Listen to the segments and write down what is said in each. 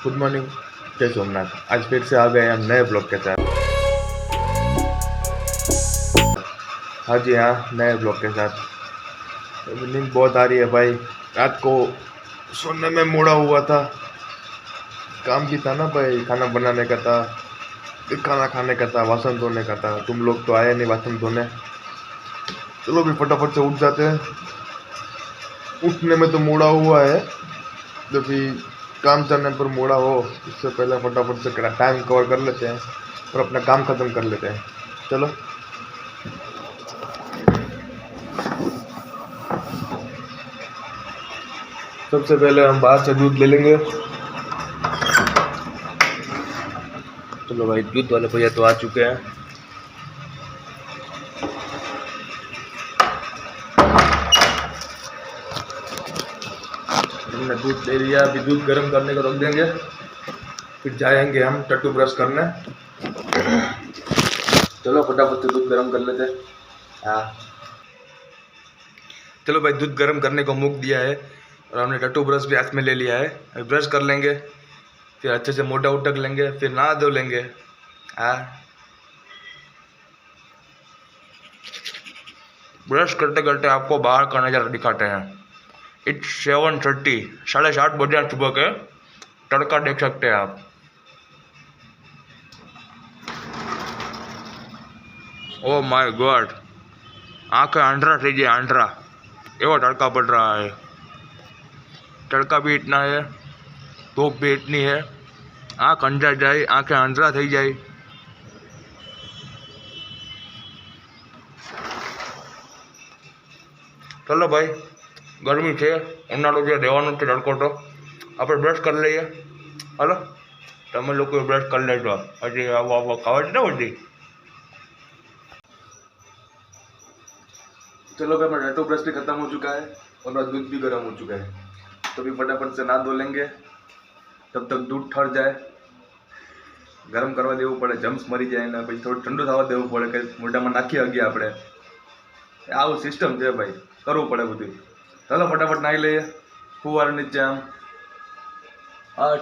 Good morning, जय सोमनाथ। आज फिर से आ गए हम नए ब्लॉग के साथ। हाँ जी हाँ, नए ब्लॉग के साथ। नींद बहुत आ रही है भाई। रात को सोने में मुड़ा हुआ था, काम भी था ना भाई, खाना बनाने का था, फिर खाना खाने का था, वासन धोने का था। तुम लोग तो आए नहीं वासन धोने। चलो भी फटाफट से उठ जाते हैं। उठने में तो मुड़ा हुआ है, जब भी काम करने पर मुड़ा हो इससे पहले फटाफट से टाइम कवर कर लेते हैं और अपना काम खत्म कर लेते हैं। चलो। सबसे पहले हम बाहर से दूध ले लेंगे। चलो भाई, दूध वाले भैया तो आ चुके हैं। हमने दूध ले लिया, अभी दूध गर्म करने को रख देंगे, फिर जाएंगे हम टट्टू ब्रश करने। चलो फटाफट से दूध गर्म कर लेते हैं। हाँ चलो भाई, दूध गर्म करने को मूक दिया है और हमने टट्टू ब्रश भी हाथ में ले लिया है। अभी ब्रश कर लेंगे, फिर अच्छे से मोटा उटक लेंगे, फिर नहा धो लेंगे। हाँ, ब्रश करते करते आपको बाहर का नज़ारा दिखाते हैं। इट्स 7:30, 7:30 बजे सुबह के। तड़का देख सकते हैं आप। ओ माय गॉड, आंखें आंध्रा थी गई, आंध्रा एवो तड़का पड़ रहा है। तड़का भी इतना है, धूप भी इतनी है, आँख अंधा जाए, आंखें आंध्रा थी जाए। चलो भाई, गर्मी है, उनाळो जे देवानो छे तड़को तो આપણે બ્રશ કરી લઈએ। હાલો, તમે લોકો બ્રશ કરી લેજો, હજી આવો ખાવા જ ન વધી। चलो भाई, हमारा टैटू ब्रश भी खत्म हो चुका है और मेरा दूध भी गर्म हो चुका है, तो भी फटाफट से नहा धो लेंगे। तब तक दूध ठर जाए, गरम करवा देવું પડે, जम्स मरी जाए ने પછી થોડું ઠંડુ થવા દેવું પડે કે મોઢામાં નાખી હગીએ આપણે। આવું સિસ્ટમ છે ભાઈ, કરવું પડે બધું। चलो फटाफट नहाई लीजिए, फुवारे नीचे हम।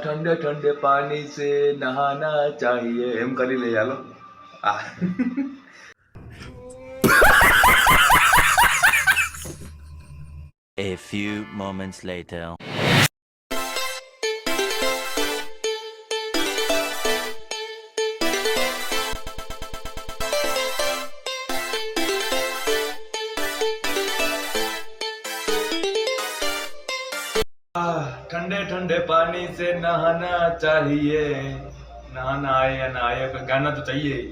ठंडे ठंडे पानी से नहाना चाहिए, एम करी ले हालो। A few moments later. ठंडे ठंडे पानी से नहाना चाहिए, नहाना आए या ना आए, कोई गाना तो चाहिए ही।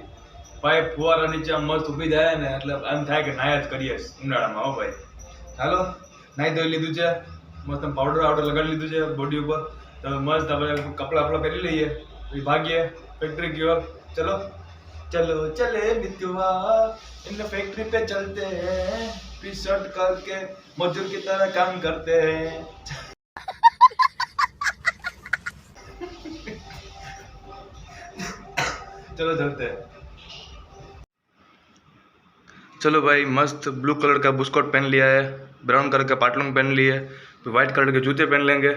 भाई फुवारा नीचे मस्त उभी जाए ने એટલે એમ થાય કે નાયા જ કરીએ ઉનાળામાં। હો ભાઈ, ચાલો નાઈ ધોઈ લીધું છે, મસ્ત પાવડર આવડર લગાડી લીધું છે બોડી ઉપર, તો મસ્ત આપણે કપડા આપણા પહેરી લઈએ, પછી ભાગીએ ફેક્ટરી की ओर। चलो चलो चले मितुआ, इन फैक्ट्री पे चलते हैं, टी शर्ट करके मजदूर की तरह काम करते हैं। चलो चलते हैं। चलो भाई, मस्त ब्लू कलर का बुस्कोट पहन लिया है, ब्राउन कलर का पाटलून पहन लिए, फिर वाइट कलर के जूते पहन लेंगे,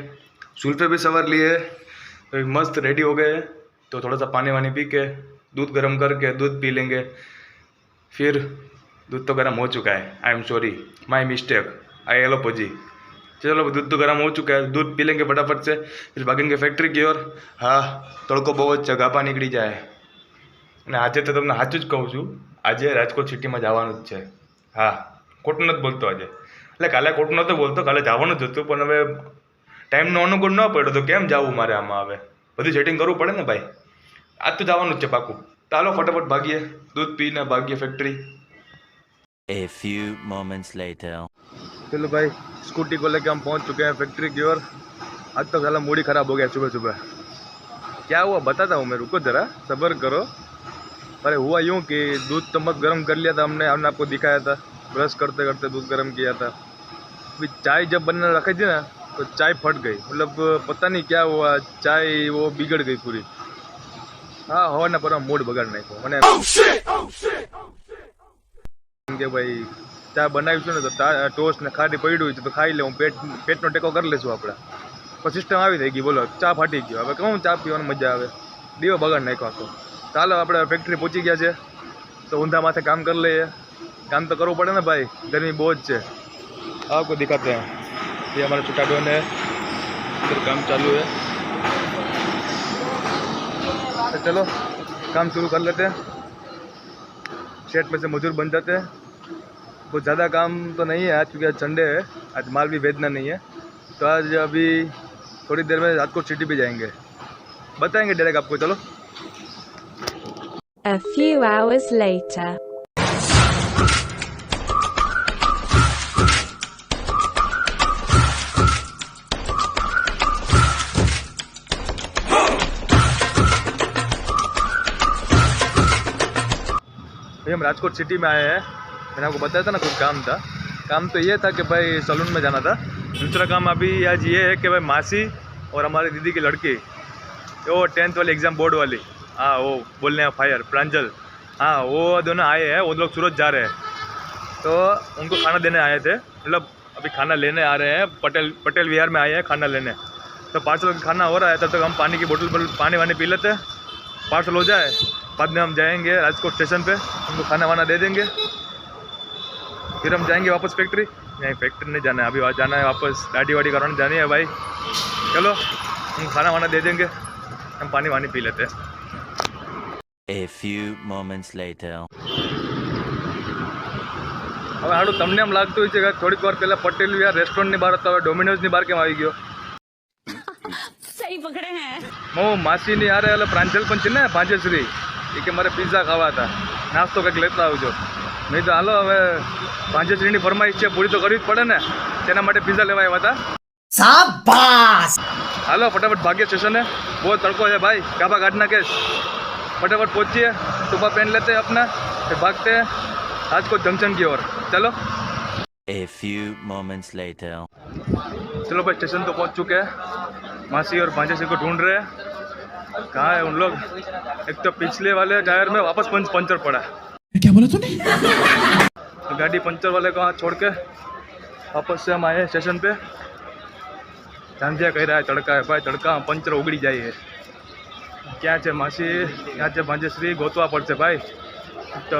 सुल्फे भी सवार लिए, तो मस्त रेडी हो गए। तो थोड़ा सा पानी वानी पी के, दूध गर्म करके दूध पी लेंगे। फिर दूध तो गर्म हो चुका है, I am sorry, my mistake, I एलोपॉजी। चलो दूध तो गर्म हो चुका है, दूध पी लेंगे फटाफट से, फिर भागेंगे फैक्ट्री की ओर। हाँ, तड़को बहुत છે, ગાભા નીકળી જાય। અને આજે તો તમને સાચું જ કહું છું, આજે રાજકોટ સિટીમાં જવાનું જ છે। હા, ખોટું નથી બોલતો આજે, એટલે કાલે ખોટું નહોતો બોલતો, કાલે જવાનું જ હતું, પણ હવે ટાઈમનો અનુકૂળ ન પડ્યો તો કેમ જવું મારે આમાં। હવે બધું સેટિંગ કરવું પડે ને ભાઈ, આજ તો જવાનું જ છે પાકું। ચાલો ફટાફટ ભાગીએ, दूध पीने भागिए factory. A few moments later. चलो भाई, स्कूटी को लेके हम पहुंच चुके हैं फैक्ट्री की ओर। आज तो साला मूड ही खराब हो गया सुबह सुबह। क्या हुआ बताता हूँ मैं, रुको जरा सब्र करो। अरे हुआ यूँ कि दूध तो मस्त गर्म कर लिया था हमने आपको दिखाया था, ब्रश करते करते दूध गर्म किया था। अभी चाय जब बनने रखी थी ना, तो चाय फट गई, मतलब पता नहीं क्या हुआ, चाय वो बिगड़ गई पूरी। हाँ हो ना, पर मूड बगाड़ नाखो मैंने કે ભાઈ ચા બનાવીશું ને તો ટોસ્ટ ને ખાટી પડ્યું છે તો ખાઈ લઉં, પેટનો ટેકો કરી લેશું આપણે। પણ સિસ્ટમ આવી થઈ ગઈ, બોલો ચા ફાટી ગયો, હવે કહું ચા પીવાની મજા આવે, દીવો બગાડ નાખ્યો આખો. ચાલો આપણે ફેક્ટરી પહોંચી ગયા છે, તો ઊંધા માથે કામ કરી લઈએ. काम तो करવું પડે ને ભાઈ, गर्मी बहुत છે. आपको दिखाते हैं, ये हमारे छोटा बहन है, फिर काम चालू है. तो चलो काम शुरू कर लेते हैं. सेट में से मजदूर बन जाते हैं. कुछ ज़्यादा काम तो नहीं है आज, क्योंकि आज संडे है, आज माल भी भेजना नहीं है. तो आज अभी थोड़ी देर में रात को सिटी भी जाएंगे, बताएंगे डायरेक्ट आपको. चलो. A few hours later. भाई हम राजकोट सिटी में आए हैं. मैंने आपको बताया था ना कुछ काम था. काम तो ये था कि भाई सलून में जाना था. दूसरा काम अभी आज ये है कि भाई मासी और हमारी दीदी की लड़की, वो 10th वाली एग्ज़ाम बोर्ड वाली, हाँ वो बोलने हैं फायर प्रांजल, हाँ वो दोनों आए हैं. वो लोग सूरत जा रहे हैं, तो उनको खाना देने आए थे. मतलब अभी खाना लेने आ रहे हैं. पटेल विहार में आए हैं खाना लेने. तो पार्सल खाना हो रहा है, तब तक हम पानी की बोतल पानी वानी पी लेते हैं. पार्सल हो जाए, बाद में हम जाएंगे राजकोट स्टेशन पे, उनको खाना वाना दे देंगे, फिर हम जाएंगे वापस फैक्ट्री. नहीं फैक्ट्री नहीं जाना है अभी, जाना है वापस, गाड़ी वाड़ी कराने जानी है भाई. चलो हम खाना वाना दे देंगे, हम पानी वानी पी लेते हैं. A few moments later. હવે હાડું તમને એમ લાગતું હોય છે કે થોડીક વાર પહેલાં પટેલ વિહાર રેસ્ટોરન્ટની બહાર હતો, હવે ડોમિનોઝની બહાર કેમ આવી ગયો? सही पकड़े हैं. હું માસીની હારે એટલે પ્રાંજલ પણ છે ને ભાંજેશ્રી, એ કે મારે પિઝા ખાવા હતા, નાસ્તો કંઈક લેતા આવજો. નહીં તો હાલો હવે ભાંજેશ્રીની ફરમાઈશ છે, પૂરી તો કરવી જ પડે ને, તેના માટે પિઝા લેવા આવ્યા હતા. શાબાશ! હાલો फटाफट भाग्य स्टेशन है, बहुत तड़को है भाई, गाबा काटना केस. फटाफट पहुँचिए, टुपा पहन लेते हैं अपना, फिर भागते हैं राजकोट जंक्शन की ओर. चलो. A few moments later. चलो भाई स्टेशन तो पहुँच चुके हैं. मासी और भांजेश्री को ढूंढ रहे हैं, कहाँ है उन लोग. एक तो पिछले वाले टायर में वापस पंचर पड़ा. क्या बोला तूने? तो गाड़ी पंचर वाले को वहाँ छोड़ के वापस से हम आए हैं स्टेशन पे. झांझिया कह रहा है तड़का है भाई, तड़का पंचर उगड़ी जाए है. क्या है मासी, क्या है भांजेश्री, गोतवा पड़શે भाई. तो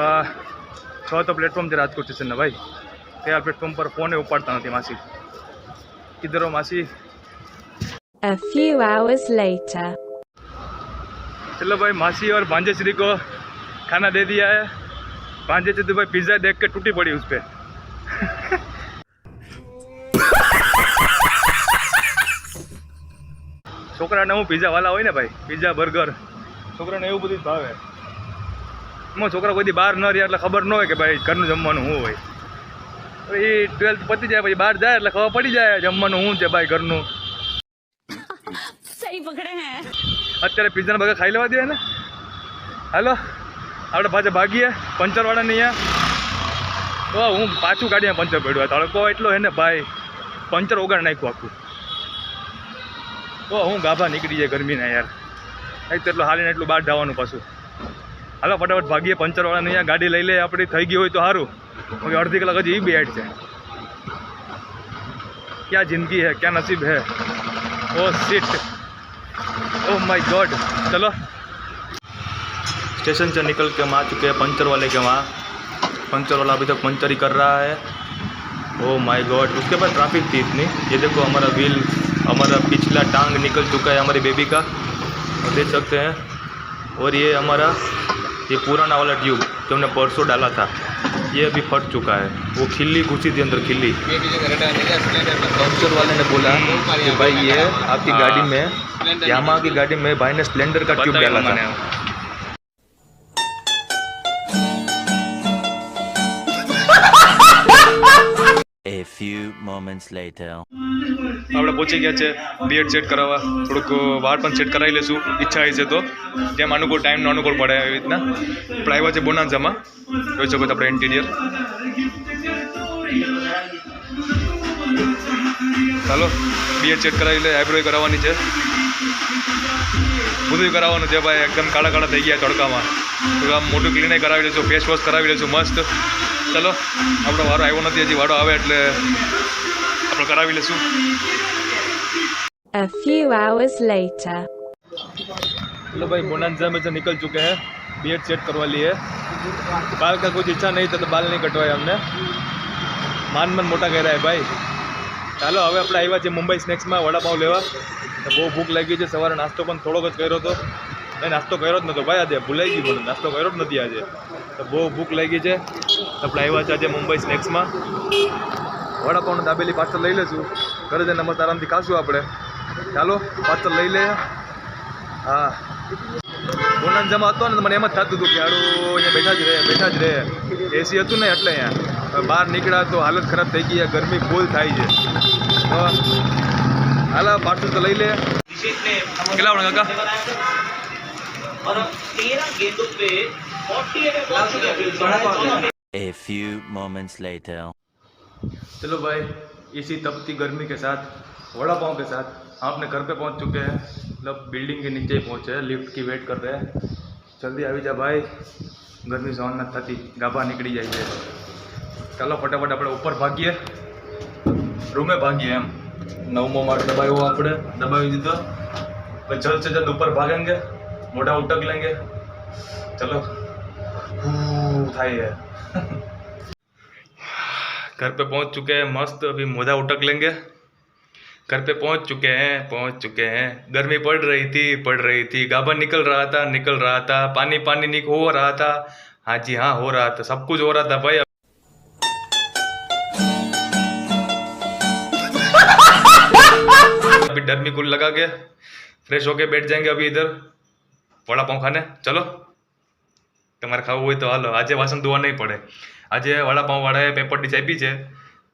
6 तो प्लेटफॉर्म है राजकोट स्टेशन भाई, क्या प्लेटफॉर्म पर फोन उपाड़ता नहीं मासी. किधर हो मासी? A few hours later. चलो भाई मासी और भांजेश्री को खाना दे दिया है. भांजेश्री तो भाई पिज़्ज़ा देख के टूटी पड़ी उस पर. છોકરાને હું પિઝા વાલા હોય ને ભાઈ, પિઝા બર્ગર છોકરાને એવું બધું જ ભાવે. એમાં છોકરા કોઈ દી બહાર ન રહ્યા એટલે ખબર ન હોય કે ભાઈ ઘરનું જમવાનું શું હોય. એ 12th પતી જાય પછી બહાર જાય એટલે ખબર પડી જાય જમવાનું શું છે ભાઈ ઘરનું. सही पकड़े हैं. અત્યારે પિઝાના બર્ગર ખાઈ લેવા દે ને. હાલો આપણે પાછા ભાગીએ પંચરવાળાની અહીંયા. તો હું પાછું ગાડીમાં પંચર પડ્યું, તડકો એટલો હે ને ભાઈ, પંચર ઓગાળ નાખ્યું આખું. તો હું ગાભા નીકળી જાય ગરમીના યાર. એક તો એટલું હાલીને એટલું બહાર જવાનું પાછું. હાલો ફટાફટ ભાગીએ પંચરવાળાની અહીંયા, ગાડી લઈ લે આપણી, થઈ ગઈ હોય તો સારું. અડધી કલાક હજી એ બી એડ છે. ક્યાં જિંદગી હે, ક્યાં નસીબ હે. Oh shit, oh my God. चलो स्टेशन से निकल के हम आ चुके हैं पंचर वाले के वहाँ. पंचर वाला अभी तक पंचर ही कर रहा है. ओह माय गॉड, उसके बाद ट्रैफिक थी इतनी. ये देखो हमारा व्हील, हमारा पिछला टांग निकल चुका है हमारी बेबी का, और देख सकते हैं. और ये हमारा ये पुराना वाला ट्यूब जो हमने परसों डाला था, ये अभी फट चुका है. वो खिल्ली घुसी थी अंदर, खिल्ली. पंचर वाले ने बोला कि भाई ये आपकी गाड़ी में, यामाहा की गाड़ी में भाई ने स्प्लेंडर का ट्यूब डाला था. A few moments later. આપણે પહોંચી ગયા છે બીએડ સેટ કરાવવા. થોડુંક વાળ પણ સેટ કરાવી લેશું, ઈચ્છા છે તો જેમ અનુકૂળ ટાઈમનો અનુકૂળ પડે એવી રીતના. આપણે આવ્યા છે બોનાન્ઝામાં, જોઈ શકો છો આપણે ઇન્ટિરિયર. ચાલો બીએડ સેટ કરાવી લે. આઈબ્રો કરાવવાની છે, બધું કરાવવાનું છે ભાઈ. એકદમ કાળા કાળા થઈ ગયા તડકામાં, તો આમ મોટું ક્લીન કરાવી લઈશું, ફેસ વોશ કરાવી લઈશું મસ્ત. ચલો આપણો વારો આવ્યો નથી હજી, વારો આવે એટલે આપણે કરાવી લઈશું. A few hours later. चलो भाई बोनांजा में से निकल चुके हैं, बीएड सेट करवा लिए। बाल का कुछ इच्छा नहीं था तो बाल नहीं कटवाया हमने, मन मोटा कह रहा है भाई। ચાલો હવે આપણે આવ્યા છે મુંબઈ સ્નેક્સમાં વડાપાઉં લેવા। તો બહુ ભૂખ લાગી છે, સવારે નાસ્તો પણ થોડોક જ કર્યો હતો, નહીં નાસ્તો કર્યો જ નહોતો ભાઈ, આજે ભૂલાઈ ગયું મને, નાસ્તો કર્યો જ નથી આજે, તો બહુ ભૂખ લાગી છે। આપણે આવ્યા છે આજે મુંબઈ સ્નેક્સમાં, વડાપાઉંનું દાબેલી પાર્સલ લઈ લઈશું, ઘરે જઈને મસ્ત આરામથી ખાશું આપણે। ચાલો પાર્સલ લઈ લે। હા બોનાંજામાં હતો ને તો મને એમ જ થતું હતું કે હાડું અહીંયા બેઠા જ રહે, એસી હતું ને એટલે અહીંયા બહાર નીકળ્યા તો હાલત ખરાબ થઈ ગઈ, ગરમી ફૂલ થાય છે। તો હાલ પાર્સલ તો લઈ લે। કેટલા વડા કાકા? A few moments later. चलो भाई इसी तपती गर्मी के साथ वड़ा पाव के साथ हम अपने घर पे पहुंच चुके हैं, मतलब बिल्डिंग के नीचे पहुंचे हैं, लिफ्ट की वेट कर रहे हैं। जल्दी આવી જા ભાઈ, ગરમી સહન નથી થતી, ગાભા નીકળી જાય છે। ચાલો ફટાફટ આપણે ઉપર ભાગીએ, રૂમે ભાગીએ એમ। 9મો માળ દબાવ્યો આપણે, દબાવી દીધો, હવે જલ્દ से जल्द ऊपर भागेंगे, मोटा उटक लेंगे। चलो થાય है। घर पे पहुंच चुके हैं, मस्त अभी मोधा उटक लेंगे। घर पे पहुंच चुके हैं। गर्मी पड़ रही थी, गाभा निकल रहा था, पानी हो रहा था। हाँ जी हाँ, हो रहा था, सब कुछ हो रहा था भाई। अभी डरमी कुल लगा के फ्रेश होके बैठ जाएंगे अभी इधर वड़ा पाव खाने। चलो તમારે ખાવું હોય તો હાલો, આજે વાસણ ધોવા નહીં પડે, આજે વડાપાઉં વાળાએ પેપર ડીશ આપી છે,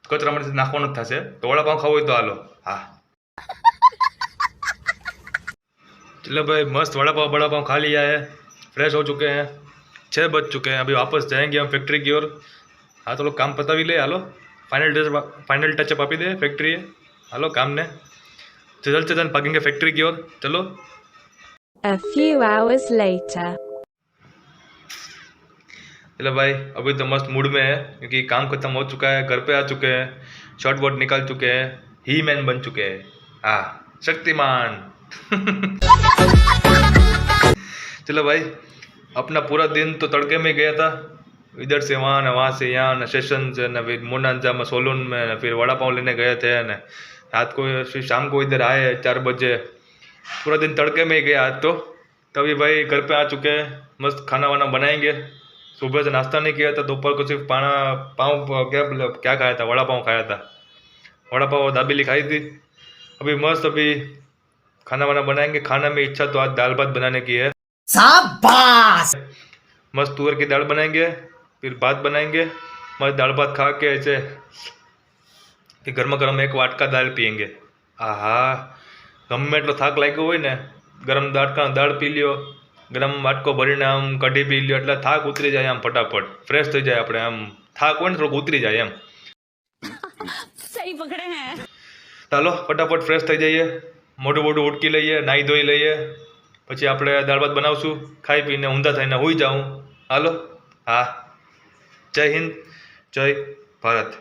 કચરામાંથી નાખવાનું જ થશે, તો વડાપાઉં ખાવું હોય તો હાલો। हाँ चलो भाई मस्त वड़ापाव खा लिया है, फ्रेश हो चुके हैं, 6 बज चुके हैं, अभी वापस जाएंगे हम फैक्ट्री की ओर। हाँ तो लोग काम पता भी ले, हालो फाइनल टचअप आपी दे फैक्ट्री है, हालो काम ने जल्द से जल्द भागेंगे फैक्ट्री की ओर। चलो A few hours later. चलो भाई अभी तो मस्त मूड में है, क्योंकि काम खत्म हो चुका है, घर पे आ चुके हैं, शॉर्ट वॉट निकाल चुके हैं, ही मैन बन चुके हैं। हाँ शक्तिमान। चलो भाई अपना पूरा दिन तो तड़के में गया था, इधर से वहाँ न वहाँ से यहाँ न सेशन से न फिर मोनांजा में सोलन में न फिर वड़ा पाव लेने गए थे न रात को फिर शाम को इधर आए 4 बजे, पूरा दिन तड़के में ही गया आज तो। तभी भाई घर पे आ चुके हैं, मस्त खाना वाना बनाएंगे। सुबह से नाश्ता नहीं किया था, दोपहर को सिर्फ पाँव क्या खाया था, वड़ा पाव खाया था, वड़ा पाव दाबेली खाई थी। अभी मस्त अभी खाना वाना बनाएंगे। खाना में इच्छा तो आज दाल भात बनाने की है, शाबाश। मस्त तुअर की दाल बनाएंगे, फिर भात बनाएंगे, मस्त दाल भात खा के ऐसे फिर गर्मा गर्म एक वाटका दाल पियेंगे। आहा गमे એટલો થાક લાગ્યો હોય ને, ગરમ દાળ પી લ્યો, ગરમ વાટકો ભરીને આમ કઢી પી લ્યો એટલે થાક ઉતરી જાય, આમ ફટાફટ ફ્રેશ થઈ જાય આપણે, આમ થાક હોય ને થોડુંક ઉતરી જાય એમ। सही पकड़े हैं। ચાલો ફટાફટ ફ્રેશ થઈ જઈએ, મોઢું બોઢું ઉટકી લઈએ, નાહી ધોઈ લઈએ, પછી આપણે દાળ ભાત બનાવશું, ખાઈ પીને ઊંધા થઈને હોઈ જાઉં। હાલો, હા, જય હિન્દ, જય ભારત।